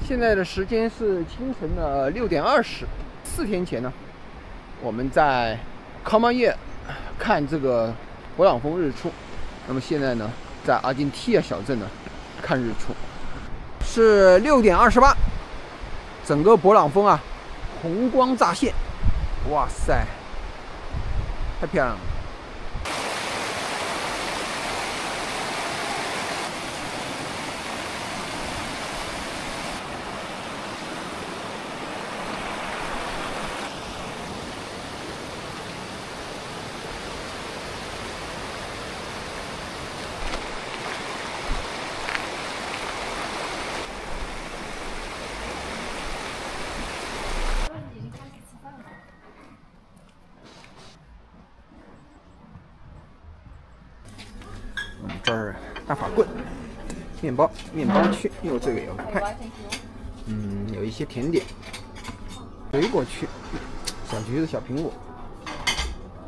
现在的時間是清晨的6點20。4天前呢，我們在康馬耶看這個勃朗峰日出。那麼現在呢，在阿根廷亞小鎮呢看日出，是6點28，整個勃朗峰啊紅光乍現，哇塞，太漂亮了。这儿大法棍、面包区有这个有派，有一些甜点，水果区，小橘子、小苹果。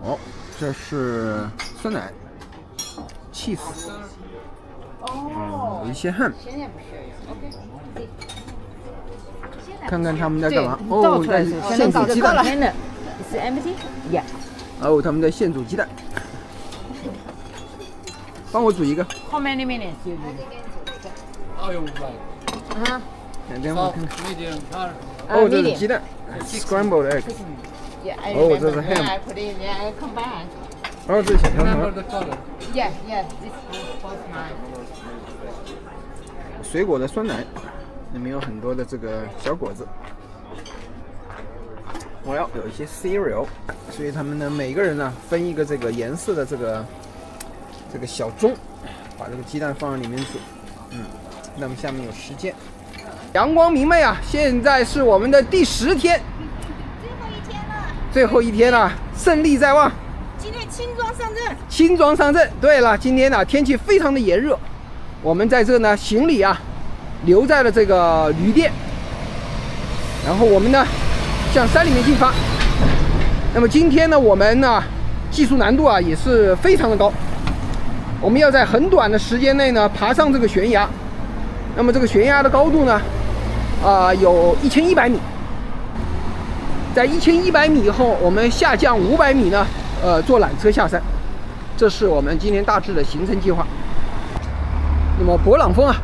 哦，这是酸奶、cheese， 有一些ham。看看他们在干嘛？哦，在现煮鸡蛋。哦，他們在現煮雞蛋。幫我煮一個。How many minutes you do? Oh, 這是雞蛋 ，scrambled egg。哦，這是 ham。哦，這是小條條。水果的酸奶，裡面有很多的這個小果子。我要有一些 cereal， 所以他們呢每個人呢分一個這個顏色的這個小盅，把這個雞蛋放在裡面煮。那麼下面有時間。陽光明媚啊！現在是我們的第10天，最後一天了，勝利在望。今天輕裝上陣。輕裝上陣。對了，今天呢天氣非常的炎熱，我們在這呢行李啊留在了這個旅店，然後我們呢向山裡面進發。那麼今天呢我們呢技術難度啊也是非常的高。我們要在很短的時間內呢爬上這個懸崖，那麼這個懸崖的高度呢，有1100米。在1100米以後，我們下降500米呢，坐纜車下山。這是我們今天大致的行程計劃。那麼勃朗峰啊，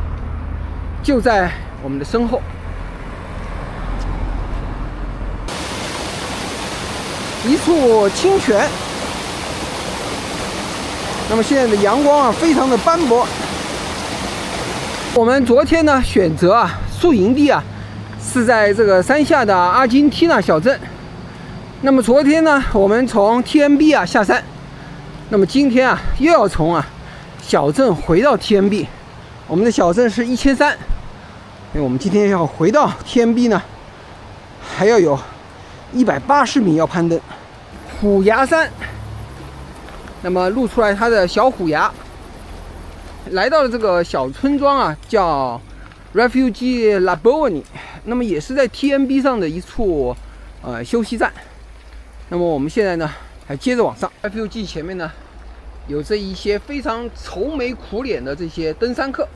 就在我們的身後，一處清泉。那麼現在的陽光啊，非常的斑駁。我們昨天呢選擇啊宿營地啊，是在這個山下的阿根廷納小鎮。那麼昨天呢，我們從 TMB 啊下山，那麼今天啊又要從啊小鎮回到 TMB。我們的小鎮是1300，因為我們今天要回到 TMB 呢，還要有180米要攀登虎牙山。那麼露出來它的小虎牙，來到了這個小村莊啊，叫 Refugee Labone， 那麼也是在 TMB 上的一處休息站。那麼我們現在呢還接着往上 ，Refugee 前面呢有着一些非常愁眉苦臉的這些登山客。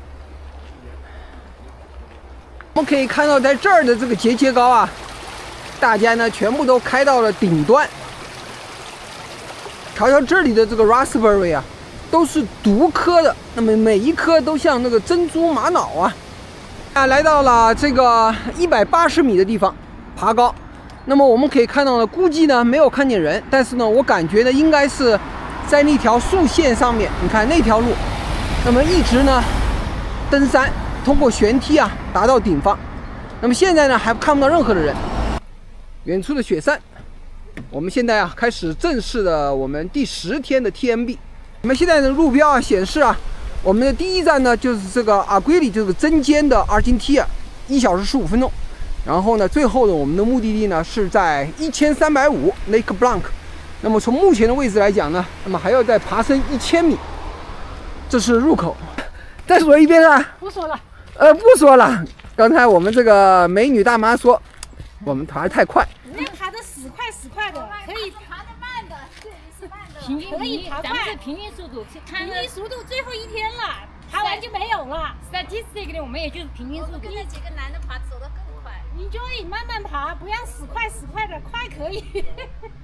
我們可以看到在這兒的這個節節高啊，大家呢全部都開到了頂端。瞧瞧這裡的這個 raspberry 啊，都是獨顆的，那麼每一顆都像那個珍珠瑪瑙啊。來到了這個180米的地方爬高，那麼我們可以看到呢，估計呢沒有看見人，但是呢我感覺呢應該是在那條樹線上面，你看那條路，那麼一直呢登山，通過旋梯啊達到頂方。那麼現在呢還看不到任何的人，遠處的雪山。我們現在啊開始正式的我們第10天的 TMB。我們現在的路標啊顯示啊，我們的第一站呢就是這個阿圭里，這個針尖的阿根廷，1小時15分鐘。然後呢，最後呢我們的目的地呢是在1350 Lake Blanc。那麼從目前的位置來講呢，那麼還要再爬升1000米。這是入口。再說一遍啊？不說了。不說了。剛才我們這個美女大媽說，我們爬得太快。那爬得死快的，可以爬得慢的，對，是慢的。平均，咱們是平均速度，平均速度最後一天了，爬完就没有了。statistic 呢，我们也就是平均数。跟那几个男的爬走得更快。你就慢慢爬，不要死快的，快可以。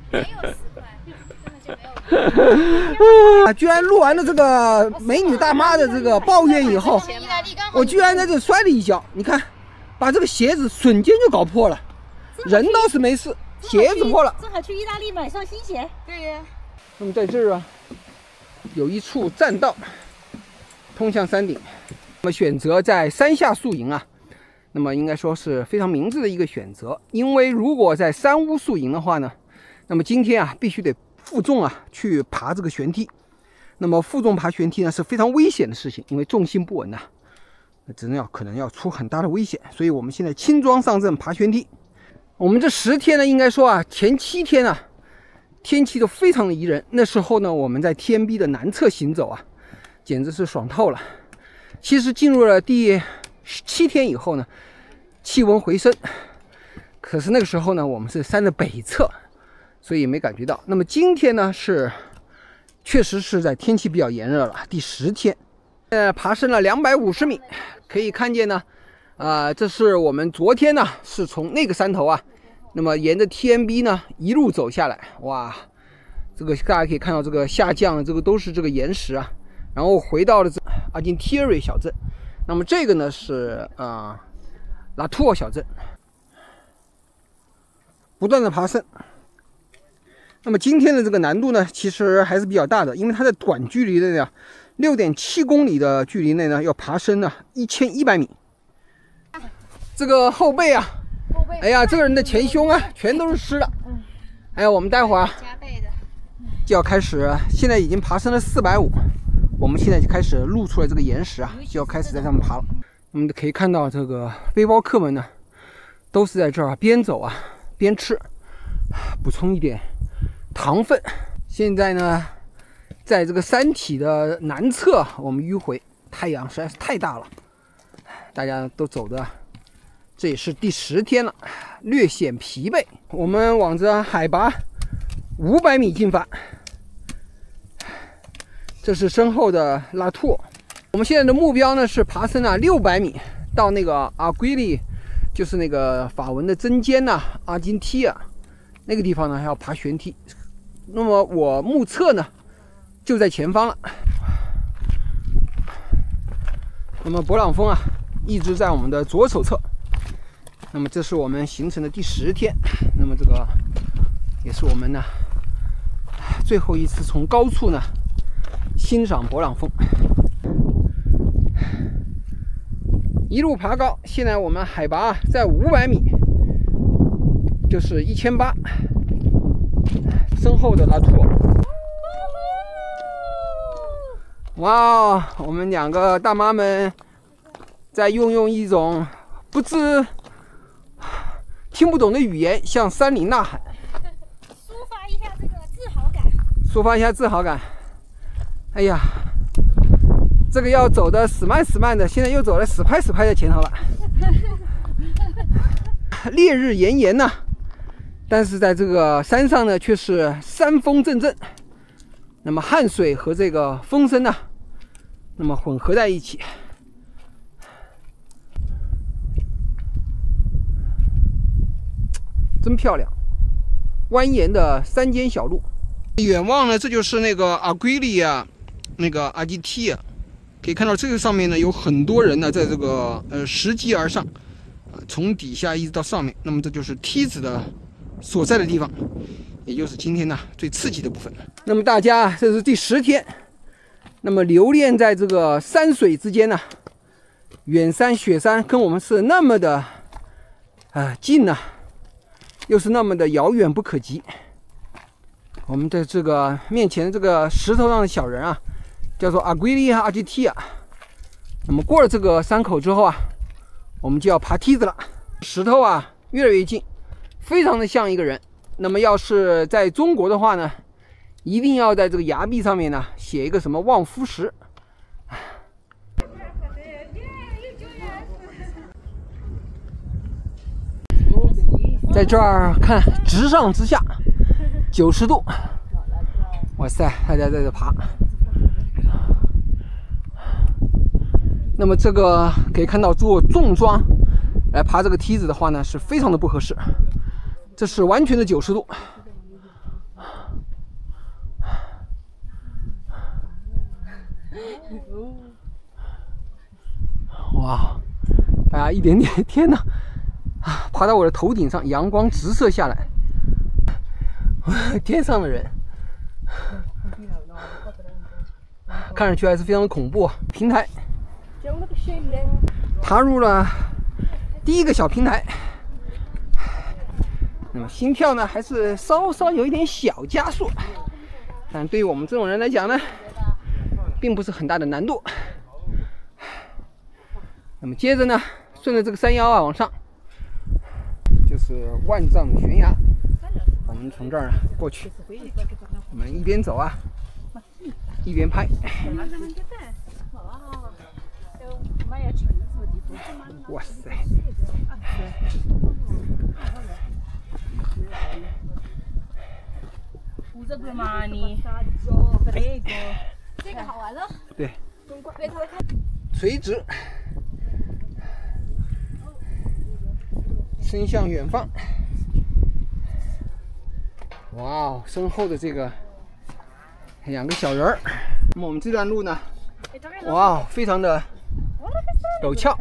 没有死快，根本就没有。居然录完了这个美女大媽的这個抱怨以後，我居然在這摔了一跤，你看，把這個鞋子瞬間就搞破了，人倒是沒事，鞋子破了。正好去意大利買雙新鞋。對呀。那麼在這兒啊，有一處棧道，通向山頂。那麼選擇在山下宿營啊，那麼應該說是非常明智的一個選擇，因為如果在山屋宿營的話呢，那麼今天啊必須得負重啊去爬這個懸梯。那麼負重爬懸梯呢是非常危險的事情，因為重心不穩吶，可能要出很大的危險。所以我們現在輕裝上陣爬懸梯。我們這10天呢，應該說啊，前7天啊，天氣都非常的宜人。那時候呢，我們在 TMB 的南側行走啊，簡直是爽透了。其實進入了第7天以後呢，氣溫回升，可是那個時候呢，我們是山的北側，所以沒感覺到。那麼今天呢，確實是在天氣比較炎熱了，第10天，爬升了250米，可以看見呢，這是我們昨天呢是從那個山頭啊，那麼沿着 TMB 呢一路走下來，哇，這個大家可以看到這個下降的這個都是這個岩石啊，然後回到了這阿金提瑞小鎮，那麼這個呢是拉圖爾小鎮，不斷的爬升。那麼今天的這個難度呢，其實還是比較大的，因為它在短距離內呢，6.7公里的距離內呢，要爬升呢1100米。這個後背啊，哎呀，這個人的前胸啊，全都是濕的。哎呀，我們待會兒就要開始，現在已經爬升了450，我們現在就開始露出來這個岩石啊，就要開始在上面爬了。我們可以看到這個背包客們呢，都是在這兒邊走啊邊吃，補充一點糖分。現在呢，在這個山體的南側，我們迂回，太陽實在是太大了，大家都走的，這也是第10天了，略顯疲憊。我們往着海拔500米進發，這是身後的拉圖。我們現在的目標呢是爬升啊600米到那個阿圭利，就是那個法文的針尖吶，阿金梯啊，那個地方呢還要爬懸梯。那麼我目測呢就在前方了。那麼勃朗峰啊一直在我們的左手側。那麼這是我們行程的第10天。那麼這個也是我們呢最後一次從高處呢欣賞勃朗峰。一路爬高，現在我們海拔在500米，就是1800。身後的拉圖，哇！我們兩個大媽們在用一種不知聽不懂的語言向山林吶喊，抒發一下這個自豪感。抒發一下自豪感。哎呀！這個要走的死慢的，現在又走了死拍在前頭了。烈日炎炎吶，但是在這個山上呢，卻是山風陣陣。那麼汗水和這個風聲呢，那麼混合在一起，真漂亮。蜿蜒的山間小路，遠望呢，這就是那個阿圭利亞，那個阿基梯啊。可以看到這個上面呢有很多人呢在這個拾級而上，從底下一直到上面。那麼這就是梯子的所在的地方，也就是今天呢最刺激的部分。那麼大家這是第10天，那麼留戀在這個山水之間呢，遠山雪山跟我們是那麼的近呢，又是那麼的遙遠不可及。我們在這個面前這個石頭上的小人啊，叫做阿圭利亞阿基梯啊。那麼過了這個山口之後啊，我們就要爬梯子了。石頭啊越來越近，非常的像一個人。那麼要是在中國的話呢，一定要在這個崖壁上面呢寫一個什麼望夫石。在這兒看直上直下90度，哇塞，大家在這爬。那么这个可以看到，做重装来爬这个梯子的话呢，是非常的不合適。這是完全的90度。哇，大家一點點，天哪！啊，爬到我的頭頂上，陽光直射下來，天上的人，看上去還是非常的恐怖。平台，爬入了第一個小平台，那麼心跳呢，還是稍稍有一點小加速，但對於我們這種人來講呢，並不是很大的難度。那麼接着呢，順着這個山腰啊往上，就是萬丈的懸崖。我們從這兒過去，我們一邊走啊，一邊拍。哇塞！這個好玩了。對，垂直。伸向遠方，哇哦！身後的這個兩個小人兒。那麼我們這段路呢，哇哦，非常的陡峭。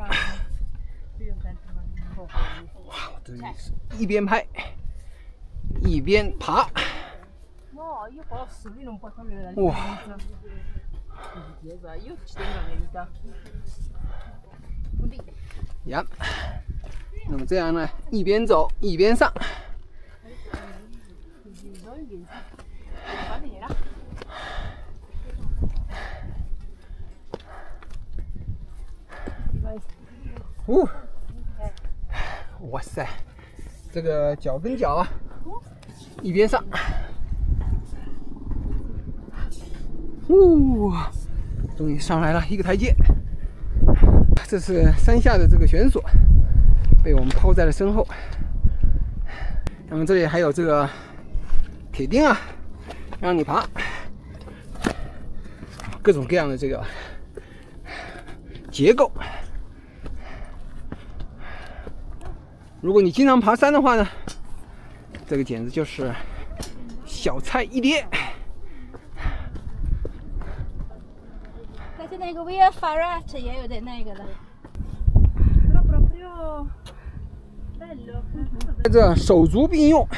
哇，這裡是一邊拍一邊爬。哇！呀。那麼這樣呢，一邊走一邊上。哇塞，這個腳跟腳啊，一邊上。終於上來了一個台階。這是山下的這個懸索。被我們拋在了身後，那麼這裡還有這個鐵釘啊，讓你爬，各種各樣的這個結構。如果你經常爬山的話呢，這個簡直就是小菜一碟。但是那個 Via Ferrata 也有點那個的。這手足並用，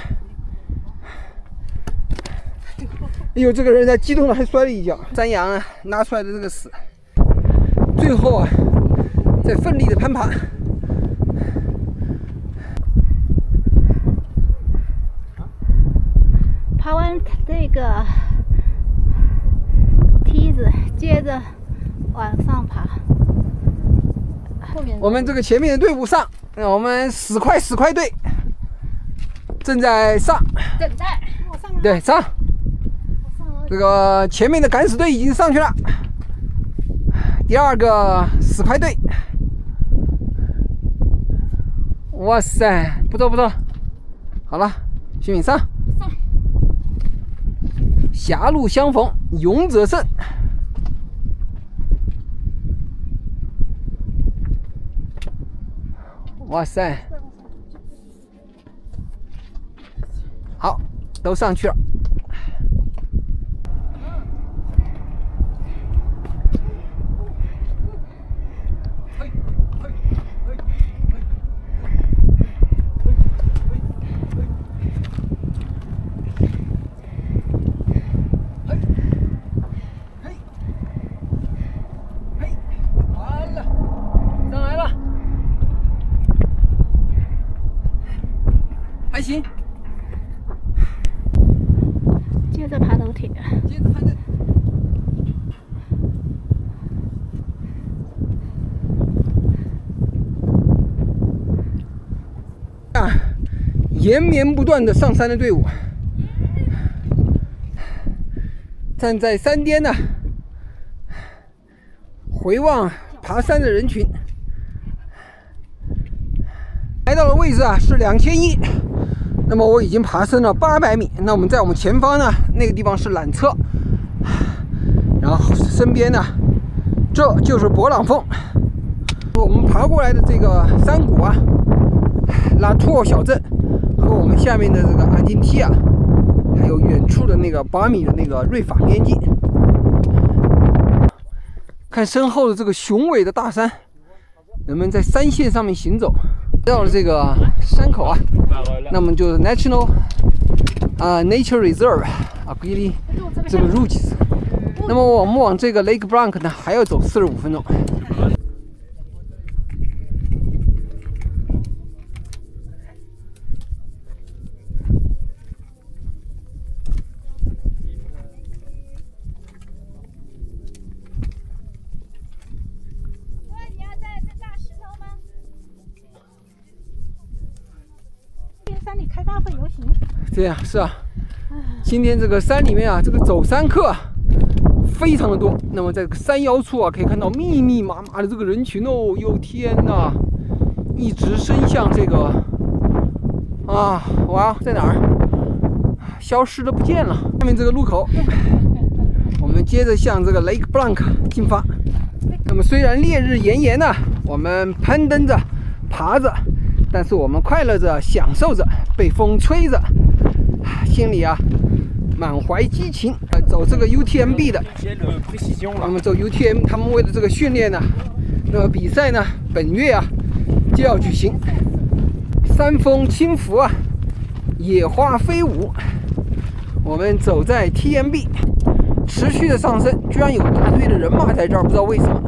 哎呦，這個人在激動的還摔了一跤。山羊啊，拉出來的這個屎，最後啊，在奮力的攀爬。爬完這個梯子，接着往上爬。我們這個前面的隊伍上。那我們死快隊正在上，對，上。這個前面的敢死隊已經上去了，第二個死快隊。哇塞，不錯。好了，徐敏上。狹路相逢勇者勝。哇塞，好，都上去了。完了，上來了。還行，接着爬樓梯。接着爬的。啊，延綿不斷的上山的隊伍，站在山巔呢，回望爬山的人群。來到的位置啊，是2100。那麼我已經爬升了800米。那我們在我們前方呢，那個地方是纜車，然後身邊呢，這就是勃朗峰。我们爬过來的這個山谷啊，拉托小鎮和我們下面的這個安丁提亞，還有遠處的那個8米的那個瑞法邊境。看身後的這個雄偉的大山，人們在山線上面行走。到了這個山口啊，那麼就是 National Nature Reserve 啊，比利這個 Rouges。那麼我們往這個 Lake Blanc 呢，還要走45分鐘。你要在这炸石头吗？山里开大会游行。这样是啊。今天这个山里面啊，这个走山客啊非常的多。那麼在這個山腰處啊，可以看到密密麻麻的這個人群哦。喲天哪，一直伸向這個啊，哇，在哪兒？消失的不見了。下面這個路口，我們接着向這個 Lake Blanc 進發。那麼雖然烈日炎炎呢，我們攀登着、爬着，但是我們快樂着、享受着，被風吹着。心裡啊滿懷激情，走這個 UTMB 的，那麼走 UTM， 他們為了這個訓練呢，那麼比賽呢，本月啊就要舉行。山風輕拂啊，野花飛舞，我們走在 TMB， 持續的上升，居然有大堆的人馬在這兒，不知道為什麼。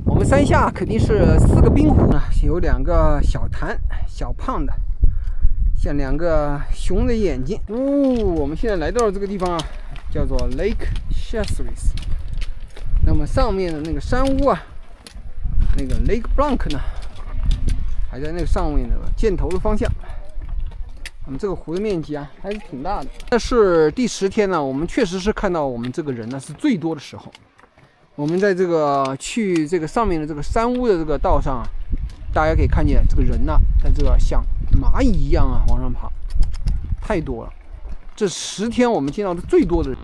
我們山下肯定是4個冰湖呢，有2個小潭，小胖的。像2個熊的眼睛。我們現在來到了這個地方啊，叫做 Lake Chasseres。那麼上面的那個山屋啊，那個 Lake Blanc 呢，還在那個上面的箭頭的方向。那麼這個湖的面積啊，還是挺大的。但是第10天呢，我們確實是看到我們這個人呢是最多的時候。我們在這個去這個上面的這個山屋的這個道上啊，大家可以看見這個人呢，在這個像螞蟻一樣啊往上爬，太多了。這10天我們見到的最多的人。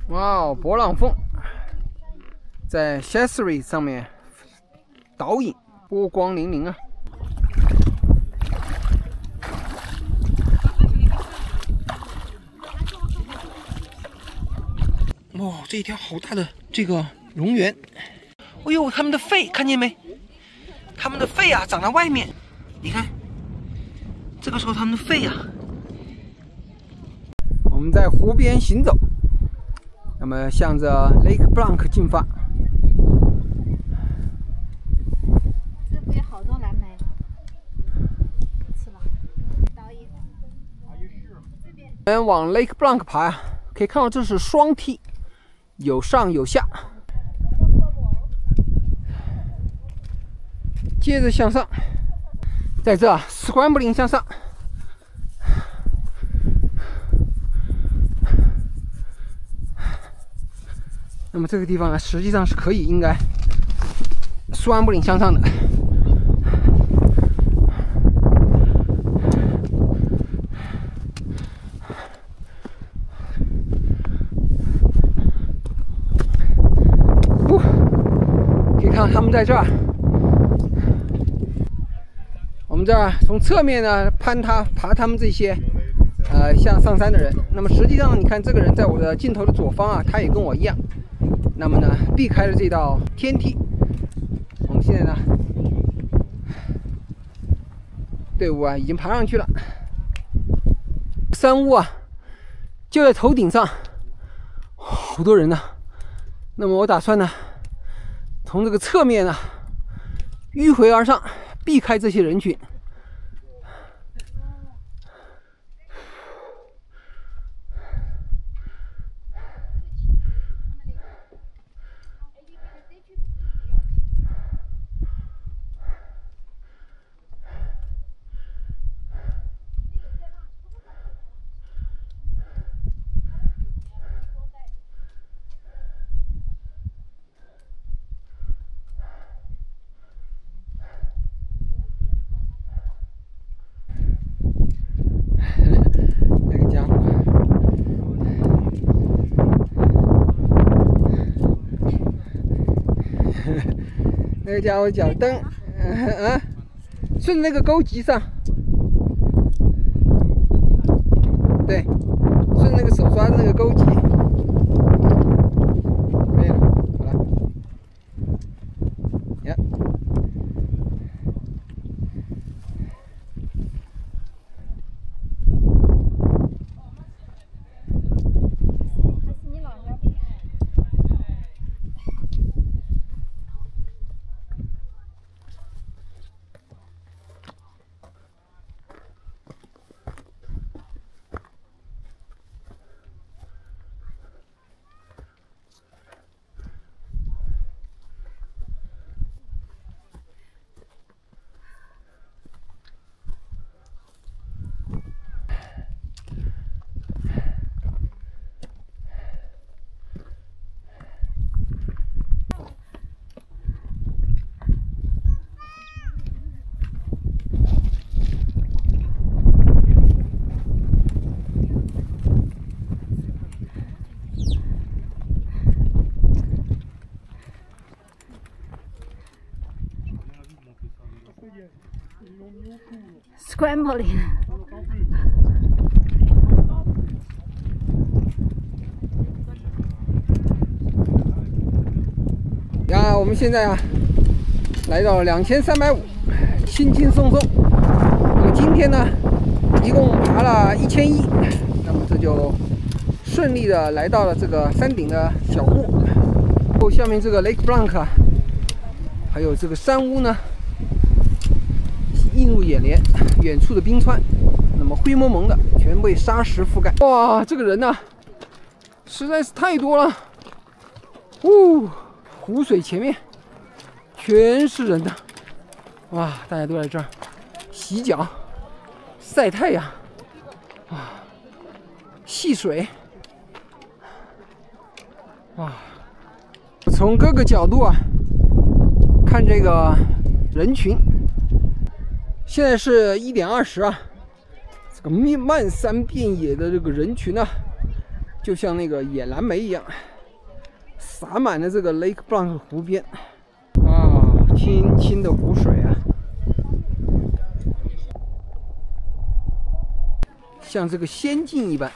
哇哦，勃朗峰在 Chasseres 上面倒影，波光粼粼啊！哇，这一条好大的这个蠑螈！哎呦，它們的肺看見沒？它們的肺啊長在外面，你看，這個時候它們的肺啊。我們在湖邊行走，那麼向着 Lake Blanc 進發。這不有好多藍莓？是吧？導演。我們往 Lake Blanc 爬呀，可以看到這是雙梯，有上有下。接着向上，在這scrambling向上。那麼這個地方呢，實際上是可以應該scrambling向上的。可以看到他們在這兒。我們這兒從側面呢爬他們這些像上山的人。那麼實際上你看這個人在我的鏡頭的左方啊，他也跟我一樣。那麼呢避開了這道天梯。我們現在呢隊伍啊已經爬上去了。山屋啊就在頭頂上，好多人呢。那麼我打算呢從這個側面呢迂回而上，避開這些人群。那个家伙脚蹬，顺着那个沟脊上，对，顺着那个手抓着那个沟脊，可以了，好了，呀。Scrambling。呀，我们现在啊，来到了2350，轻轻松松。那么今天呢，一共爬了1100，那么这就顺利的来到了这个山顶的小屋。后下面这个 Lake Blanc， 还有这个山屋呢，映入眼帘。远处的冰川，那么灰蒙蒙的，全被沙石覆蓋。哇，这個人呢，實在是太多了。湖水前面全是人的，哇，大家都在這兒洗腳、曬太陽，哇，戲水，哇，從各個角度啊看這個人群。現在是1點20啊，這個漫山遍野的這個人群啊，就像那個野藍莓一樣，灑滿了這個 Lake Blanc 湖邊啊，清清的湖水啊，像這個仙境一般。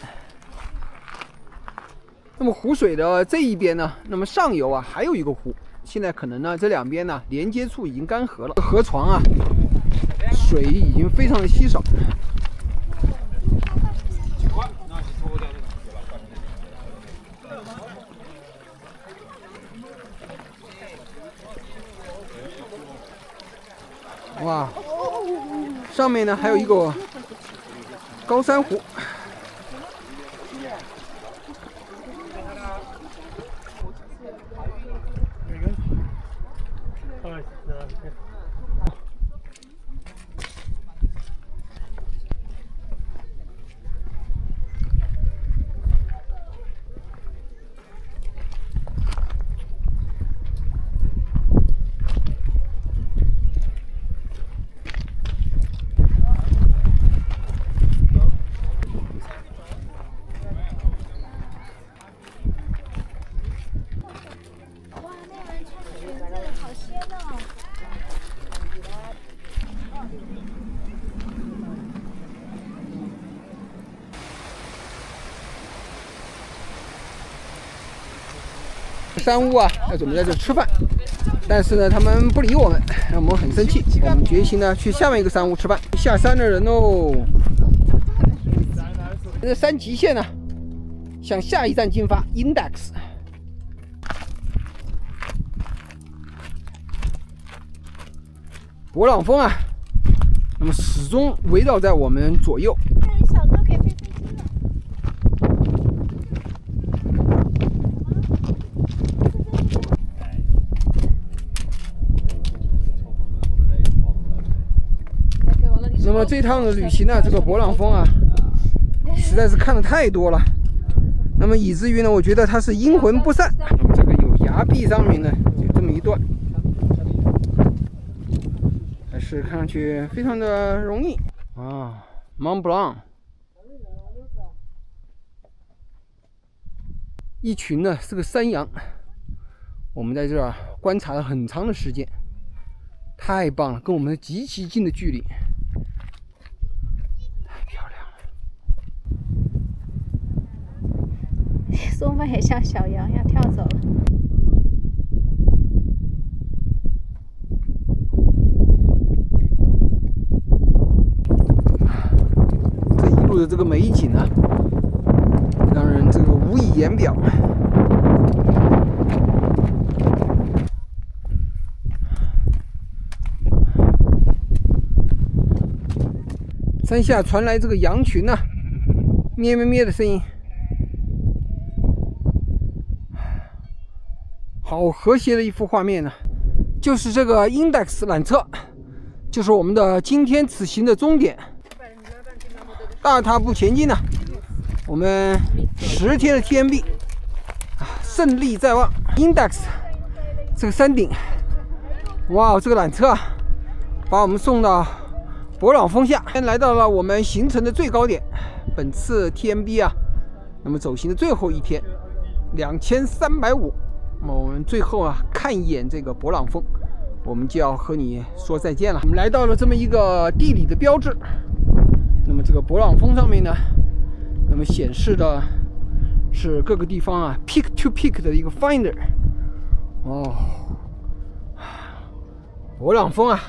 那麼湖水的這一邊呢，那麼上游啊還有一個湖，現在可能呢這兩邊呢連接處已經乾涸了，河床啊。水已經非常的稀少。哇，上面呢還有一個高山湖。山屋啊，要準備在這吃飯，但是呢，他們不理我們，讓我們很生氣。我們決心呢，去下面一個山屋吃飯。下山的人哦，這山極線呢，向下一站進發 ，Index。勃朗峰啊，那麼始終圍繞在我們左右。小哥可以飛飛機了。那麼這趟的旅行呢，這個勃朗峰啊，實在是看得太多了。那麼以至於呢，我覺得它是陰魂不散。那麼這個有崖壁上面呢，有這麼一段，還是看上去非常的容易啊。Mont Blanc， 一群呢這個山羊，我們在這兒觀察了很長的時間。太棒了，跟我们极其近的距离，太漂亮了。松凤也像小羊要跳走了。这一路的这个美景啊，让人这个无以言表。山下传来这个羊群呐、咩咩咩的声音，好和諧的一幅画面呢、就是这个 Index 缆车，就是我们的今天此行的终点。大踏步前进呢、我们10天的 TMB 胜利在望。Index 这个山顶，哇，这个缆车啊，把我们送到勃朗峰下，来到了我们行程的最高点。本次 TMB 啊，那麼走行的最後一天，2350。那麼我們最後啊，看一眼這個勃朗峰，我們就要和你說再見了。我們來到了這麼一個地理的標誌。那麼這個勃朗峰上面呢，那麼顯示的是各個地方啊 peak to peak 的一個 finder。哦，勃朗峰啊。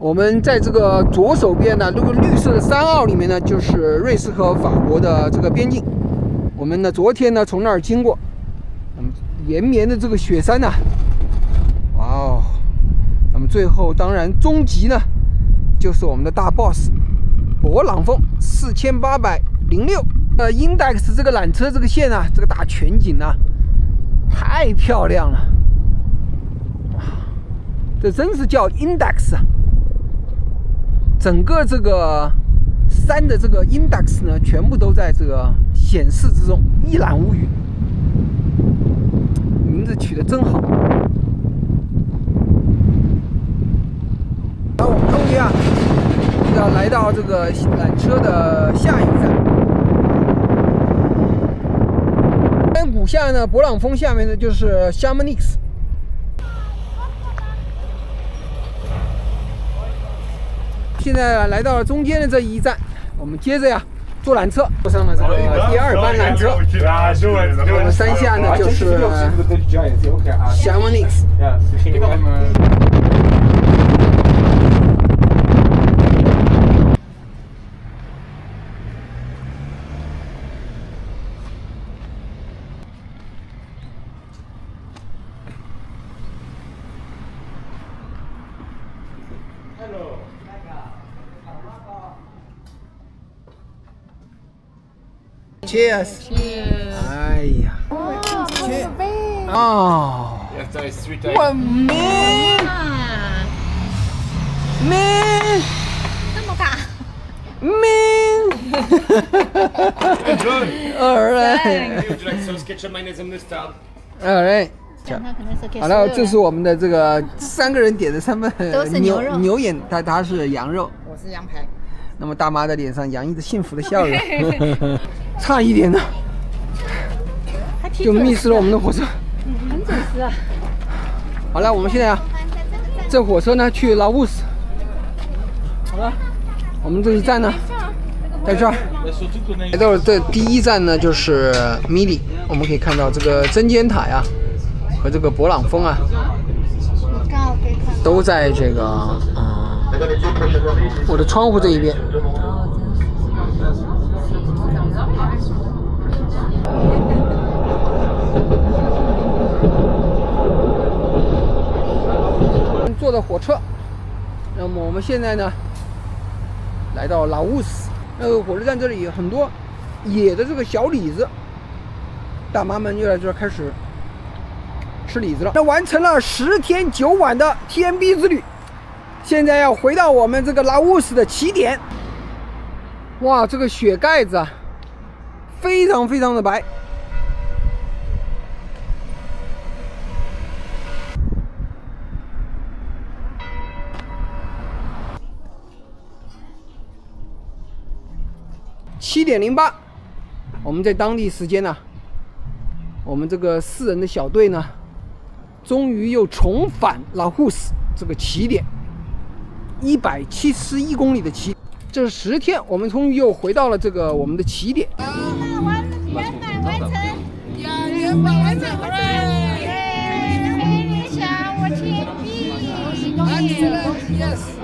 我們在這個左手邊呢，這個綠色的山坳裡面呢，就是瑞士和法國的這個邊境。我們呢，昨天呢從那兒經過，連綿的這個雪山呢，哇哦！那麼最後當然終極呢，就是我們的大 boss 勃朗峰4806。Index 這個纜車這個線啊，這個大全景啊，太漂亮了。這真是叫 Index 啊！整個這個山的這個 index 呢，全部都在這個顯示之中，一覽無餘。名字取得真好。然後我們終於啊，要來到這個纜車的下一站。山谷下呢，勃朗峰下面呢就是 Chamonix。現在來到了中間的這一站，我們接着呀坐纜車，坐上了這個第2班纜車。我們山下呢就是 Chamonix。Cheers！ 哎呀，哦，我 man， 這麼大 man， Alright， Alright， 好了，這是我們的這個3個人點的3份都是牛肉，牛眼，它是羊肉，我是羊排。那麼大媽的臉上洋溢着幸福的笑容，差一點呢，就迷失了我們的火車。很準時啊。好了，我們現在啊，這火車呢去拉烏斯。好了，我們這一站呢在這兒。來到了這第一站呢，就是米里。我們可以看到這個針尖塔呀，和這個勃朗峰啊，都在這個我的窗戶這一邊。坐的火車，那麼我們現在呢，來到拉烏斯。那個火車站這裡有很多野的這個小李子，大媽們就在這兒開始吃李子了。那完成了10天9晚的 TMB 之旅。現在要回到我們這個拉烏斯的起點。哇，這個雪蓋子啊，非常非常的白。7:08，我们在当地时间呢，我们这个4人的小队呢，终于又重返拉乌斯这个起点，171公里的起点。这10天，我们终于又回到了这个我们的起点。圆满完成，圆满完成，非常我甜蜜，恭喜恭喜！